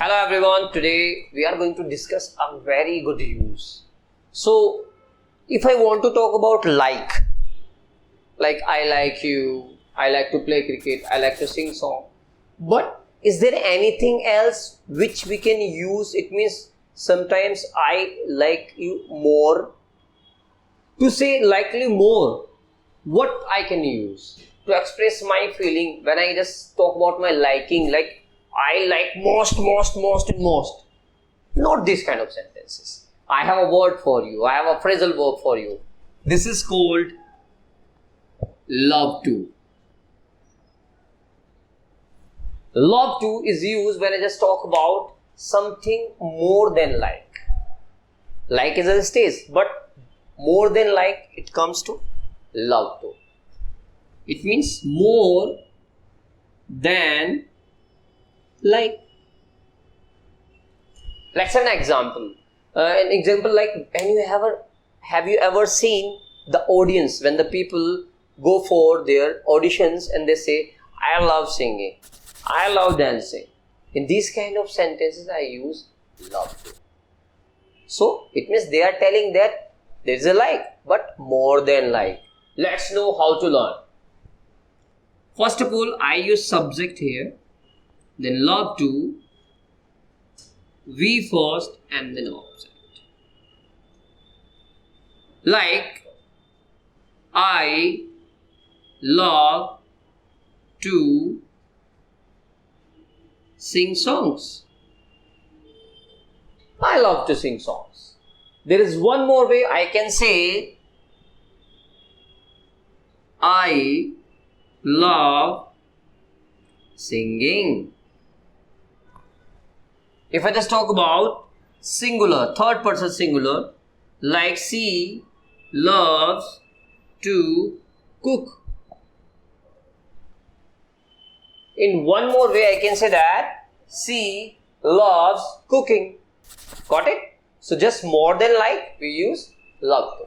Hello everyone, today we are going to discuss a very good use. So, if I want to talk about like I like you, I like to play cricket, I like to sing song. But is there anything else which we can use? It means sometimes I like you more. To say likely more, what I can use to express my feeling when I just talk about my liking, like I like most. Not this kind of sentences. I have a word for you. I have a phrasal verb for you. This is called love to. Love to is used when I just talk about something more than like. Like is a stage, but more than like it comes to love to. It means more than like. Let's have an example. Like, have you ever seen the audience when the people go for their auditions and they say, I love singing, I love dancing. In these kind of sentences, I use love to. So, it means they are telling that there is a like, but more than like. Let's know how to learn. First of all, I use subject here, then love to, we first, and then object. Like, I love to sing songs. I love to sing songs. There is one more way I can say, I love singing. If I just talk about singular, third person singular, like she loves to cook. In one more way, I can say that she loves cooking. Got it? So just more than like, we use love to.